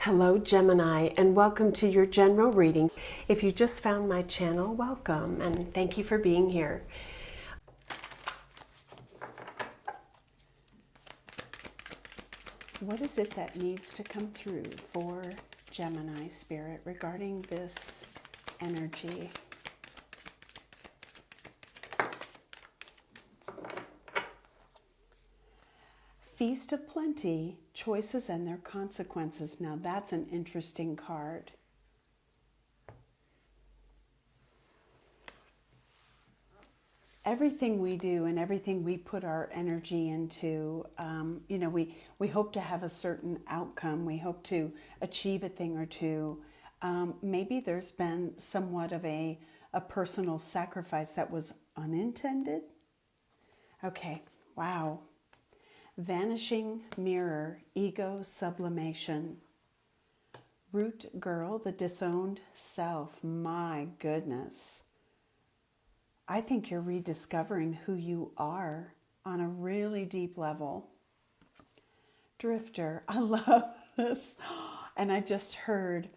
Hello Gemini, and welcome to your general reading. If you just found my channel, welcome and thank you for being here. What is it that needs to come through for Gemini spirit regarding this energy? Feast of Plenty, Choices and Their Consequences. Now that's an interesting card. Everything we do and everything we put our energy into, we hope to have a certain outcome. We hope to achieve a thing or two. Maybe there's been somewhat of a personal sacrifice that was unintended. Okay, wow. Vanishing Mirror, Ego Sublimation. Root Girl, the Disowned Self. My goodness. I think you're rediscovering who you are on a really deep level. Drifter, I love this. And I just heard,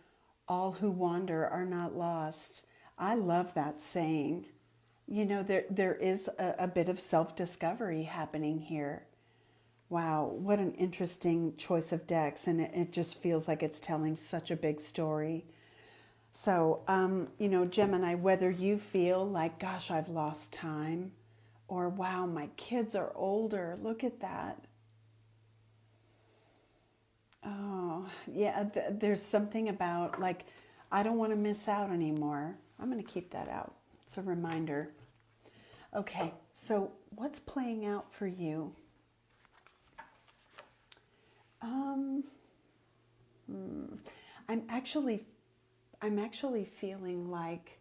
all who wander are not lost. I love that saying. You know, there is a bit of self-discovery happening here. Wow, what an interesting choice of decks, and it just feels like it's telling such a big story. So, Gemini, whether you feel like, gosh, I've lost time, or wow, my kids are older, look at that. Oh, yeah, there's something about, like, I don't want to miss out anymore. I'm going to keep that out. It's a reminder. Okay, so what's playing out for you? I'm actually feeling like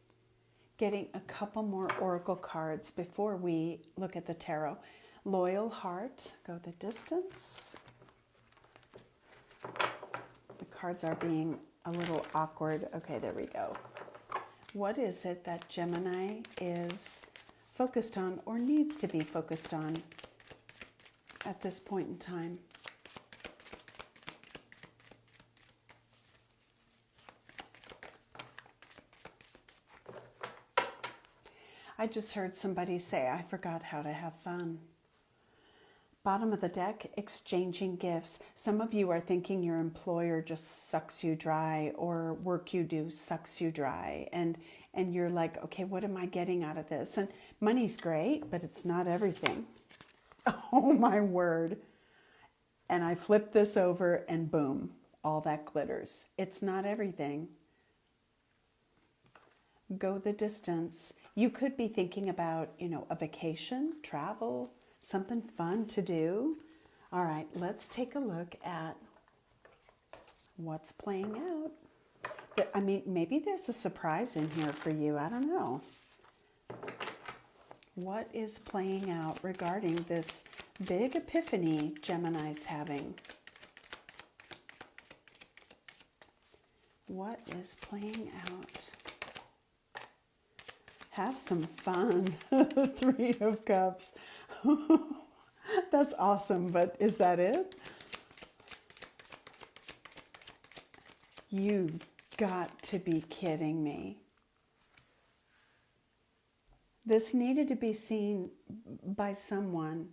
getting a couple more oracle cards before we look at the tarot. Loyal Heart, go the distance. The cards are being a little awkward. Okay, there we go. What is it that Gemini is focused on or needs to be focused on at this point in time? I just heard somebody say, I forgot how to have fun. Bottom of the deck, exchanging gifts. Some of you are thinking your employer just sucks you dry, or work you do sucks you dry. And you're like, okay, what am I getting out of this? And money's great, but it's not everything. Oh my word. And I flip this over and boom, all that glitters. It's not everything. Go the distance. You could be thinking about, a vacation, travel, something fun to do. All right, let's take a look at what's playing out. I mean, maybe there's a surprise in here for you. I don't know. What is playing out regarding this big epiphany Gemini's having? What is playing out? Have some fun. Three of Cups. That's awesome, but is that it? You've got to be kidding me. This needed to be seen by someone.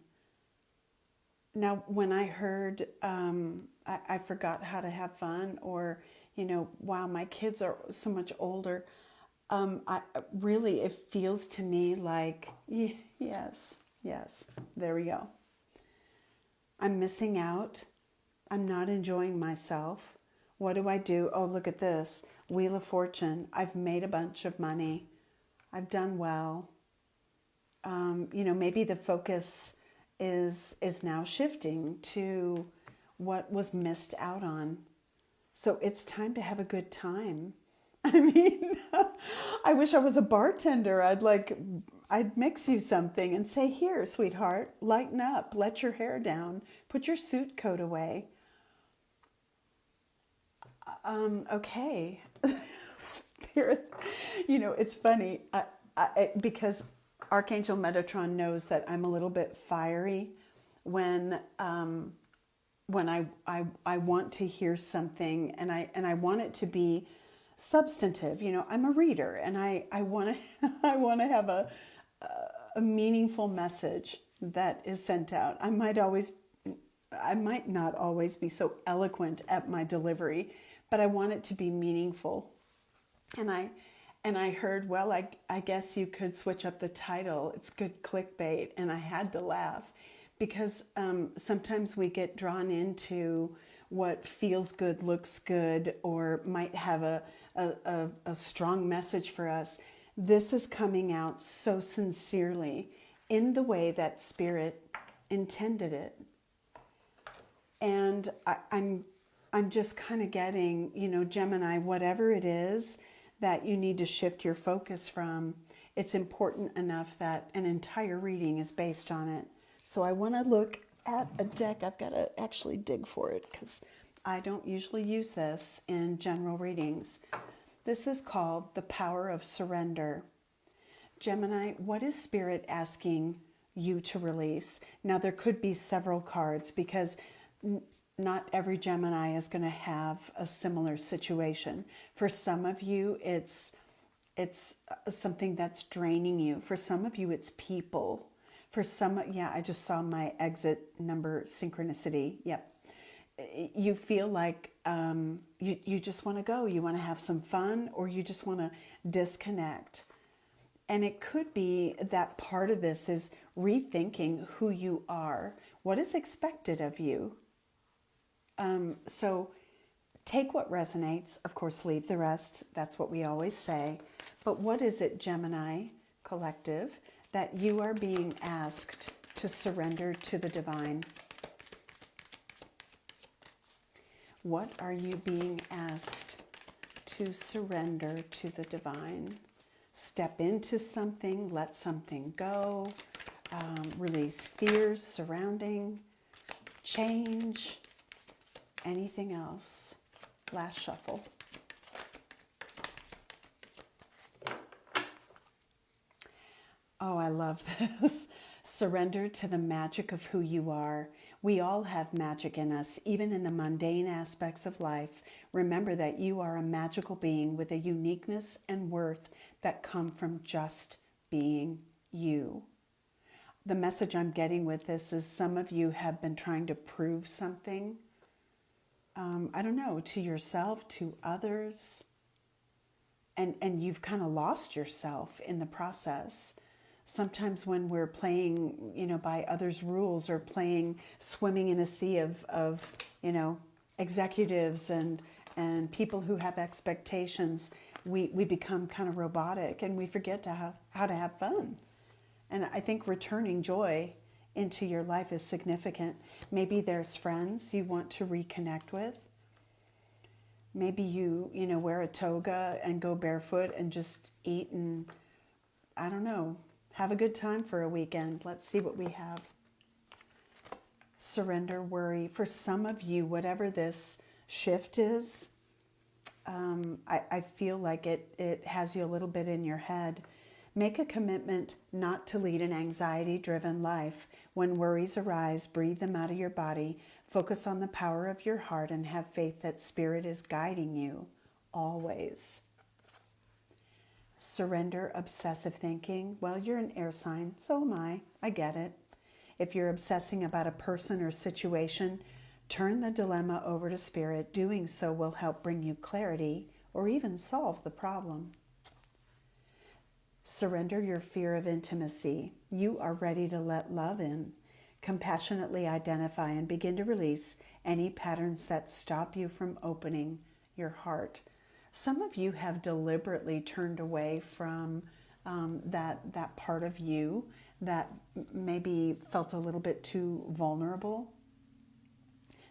Now, when I heard, I forgot how to have fun, or, wow, my kids are so much older. Really, it feels to me like, yes, there we go. I'm missing out. I'm not enjoying myself. What do? Oh, look at this. Wheel of Fortune. I've made a bunch of money. I've done well. Maybe the focus is now shifting to what was missed out on. So it's time to have a good time. I mean, I wish I was a bartender. I'd mix you something and say, here, sweetheart, lighten up, let your hair down, put your suit coat away. Okay. Spirit, it's funny because Archangel Metatron knows that I'm a little bit fiery when when I want to hear something and I want it to be substantive. You know, I'm a reader and I want to I want to have a meaningful message that is sent out. I might not always be so eloquent at my delivery, but I want it to be meaningful. And I heard, well, I guess you could switch up the title. It's good clickbait. And I had to laugh because sometimes we get drawn into what feels good, looks good, or might have a strong message for us. This is coming out so sincerely in the way that Spirit intended it. And I'm just kind of getting, you know, Gemini, whatever it is that you need to shift your focus from, it's important enough that an entire reading is based on it. So I want to look at a deck. I've got to actually dig for it because I don't usually use this in general readings. This is called The Power of Surrender. Gemini, what is Spirit asking you to release? Now, there could be several cards because not every Gemini is going to have a similar situation. For some of you, it's something that's draining you. For some of you, it's people. For some, yeah, I just saw my exit number synchronicity. Yep. You feel like you just want to go. You want to have some fun, or you just want to disconnect. And it could be that part of this is rethinking who you are. What is expected of you? So take what resonates. Of course, leave the rest. That's what we always say. But what is it, Gemini Collective, that you are being asked to surrender to the divine? What are you being asked to surrender to the divine? Step into something, let something go, release fears surrounding, change, anything else. Last shuffle. Oh, I love this. Surrender to the magic of who you are. We all have magic in us, even in the mundane aspects of life. Remember that you are a magical being with a uniqueness and worth that come from just being you. The message I'm getting with this is some of you have been trying to prove something, I don't know, to yourself, to others, and you've kind of lost yourself in the process. Sometimes when we're playing, you know, by others' rules, or playing, swimming in a sea of you know, executives and people who have expectations, we become kind of robotic and we forget how to have fun. And I think returning joy into your life is significant. Maybe there's friends you want to reconnect with. Maybe you know, wear a toga and go barefoot and just eat and, I don't know, have a good time for a weekend. Let's see what we have. Surrender, worry. For some of you, whatever this shift is, I feel like it has you a little bit in your head. Make a commitment not to lead an anxiety-driven life. When worries arise, breathe them out of your body. Focus on the power of your heart and have faith that Spirit is guiding you always. Surrender obsessive thinking. Well, you're an air sign, so am I. I get it. If you're obsessing about a person or situation, turn the dilemma over to Spirit. Doing so will help bring you clarity or even solve the problem. Surrender your fear of intimacy. You are ready to let love in. Compassionately identify and begin to release any patterns that stop you from opening your heart. Some of you have deliberately turned away from that part of you that maybe felt a little bit too vulnerable.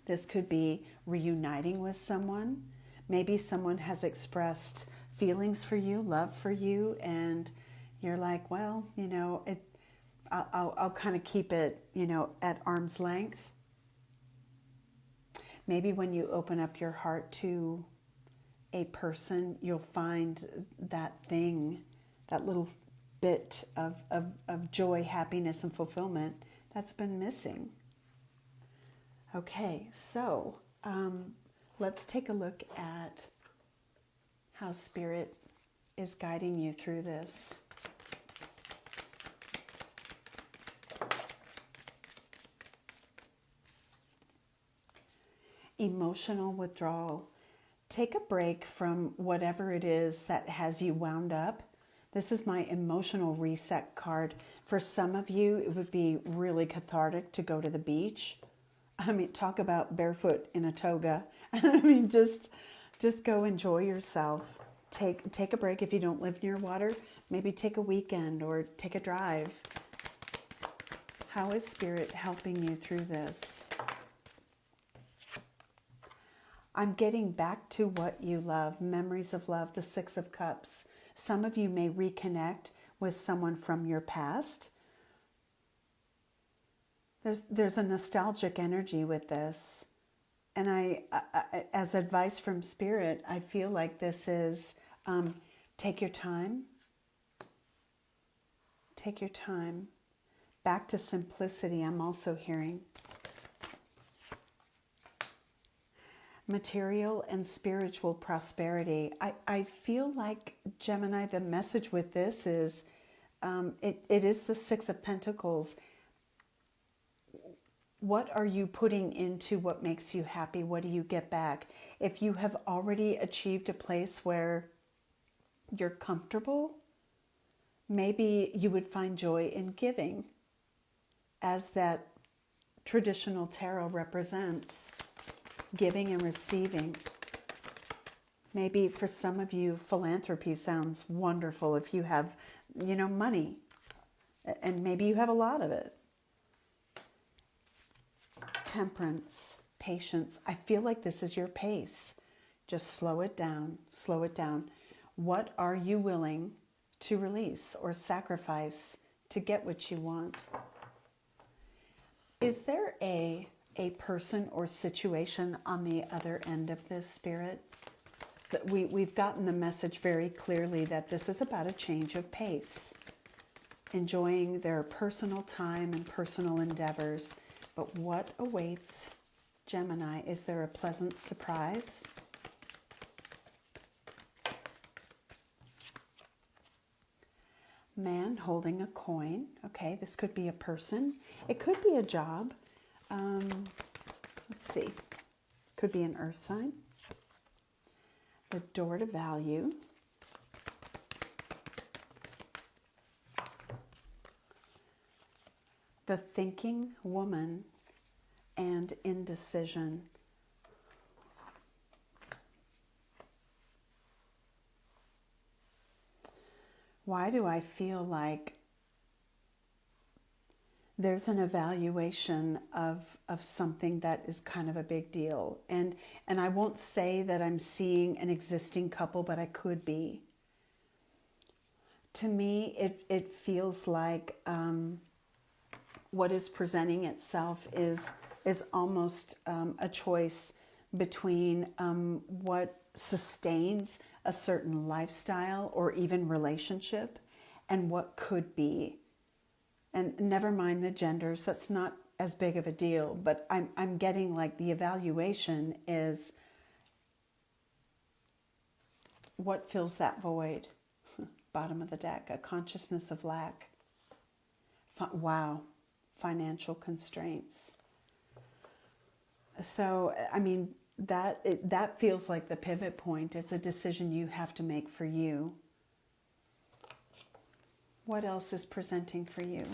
This could be reuniting with someone. Maybe someone has expressed feelings for you, love for you, and you're like, well, you know, I'll kind of keep it, you know, at arm's length. Maybe when you open up your heart to a person, you'll find that thing, that little bit of joy, happiness, and fulfillment that's been missing. Okay, so let's take a look at how Spirit is guiding you through this. Emotional withdrawal. Take a break from whatever it is that has you wound up. This is my emotional reset card. For some of you, it would be really cathartic to go to the beach. I mean, talk about barefoot in a toga. I mean, just go enjoy yourself. Take a break if you don't live near water. Maybe take a weekend or take a drive. How is Spirit helping you through this? I'm getting back to what you love. Memories of love, the Six of Cups. Some of you may reconnect with someone from your past. There's a nostalgic energy with this. And I as advice from Spirit, I feel like this is take your time. Take your time. Back to simplicity, I'm also hearing. Material and spiritual prosperity. I feel like, Gemini, the message with this is, it is the Six of Pentacles. What are you putting into what makes you happy? What do you get back? If you have already achieved a place where you're comfortable, maybe you would find joy in giving, as that traditional tarot represents. Giving and receiving. Maybe for some of you, philanthropy sounds wonderful if you have, money. And maybe you have a lot of it. Temperance, patience. I feel like this is your pace. Just slow it down, slow it down. What are you willing to release or sacrifice to get what you want? Is there a person or situation on the other end of this, Spirit? That we've gotten the message very clearly that this is about a change of pace, enjoying their personal time and personal endeavors. But what awaits Gemini? Is there a pleasant surprise? Man holding a coin. Okay, this could be a person. It could be a job. Let's see. Could be an earth sign. The door to value. The thinking woman and indecision. Why do I feel like there's an evaluation of something that is kind of a big deal? And I won't say that I'm seeing an existing couple, but I could be. To me, it feels like what is presenting itself is almost a choice between what sustains a certain lifestyle or even relationship and what could be. And never mind the genders, that's not as big of a deal, but I'm getting like the evaluation is what fills that void. Bottom of the deck, a consciousness of lack. Wow, financial constraints. So, I mean, that feels like the pivot point. It's a decision you have to make for you. What else is presenting for you?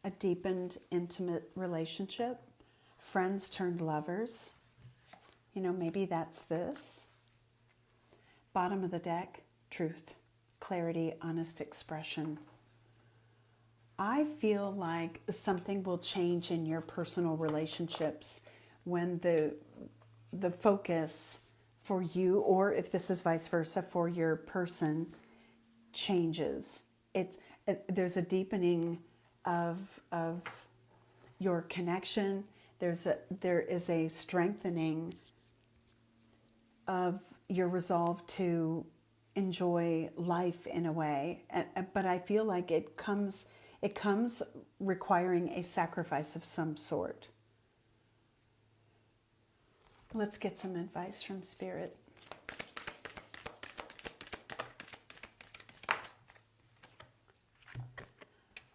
A deepened, intimate relationship. Friends turned lovers. Maybe that's this. Bottom of the deck, truth, clarity, honest expression. I feel like something will change in your personal relationships when the focus for you, or if this is vice versa for your person, changes. There's a deepening of your connection. There is a strengthening of your resolve to enjoy life in a way. But I feel like it comes It comes requiring a sacrifice of some sort. Let's get some advice from Spirit.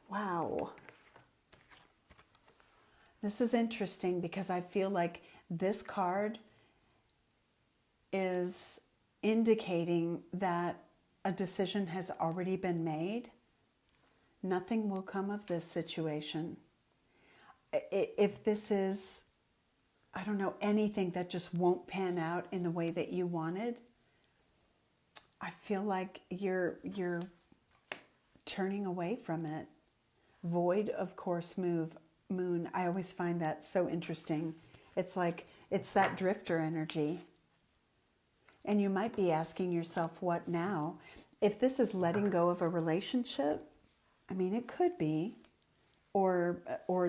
Wow. This is interesting because I feel like this card is indicating that a decision has already been made. Nothing will come of this situation. If this is, I don't know, anything that just won't pan out in the way that you wanted, I feel like you're turning away from it. Void, of course, moon. I always find that so interesting. It's like, it's that drifter energy. And you might be asking yourself, what now? If this is letting go of a relationship, I mean, it could be, or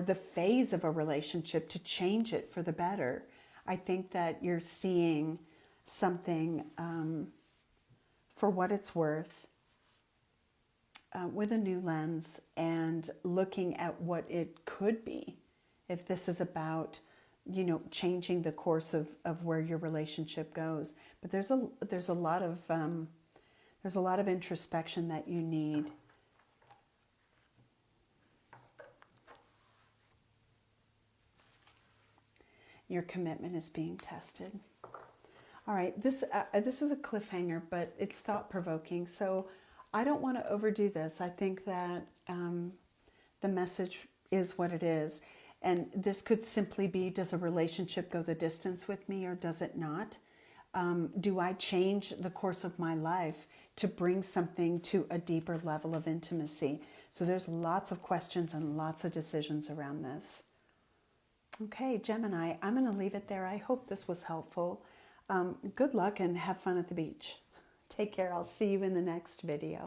the phase of a relationship to change it for the better. I think that you're seeing something for what it's worth with a new lens and looking at what it could be. If this is about, you know, changing the course of where your relationship goes. But there's a lot of introspection that you need. Your commitment is being tested. All right, this is a cliffhanger, but it's thought-provoking. So I don't want to overdo this. I think that the message is what it is. And this could simply be, does a relationship go the distance with me or does it not? Do I change the course of my life to bring something to a deeper level of intimacy? So there's lots of questions and lots of decisions around this. Okay, Gemini, I'm going to leave it there. I hope this was helpful. Good luck and have fun at the beach. Take care. I'll see you in the next video.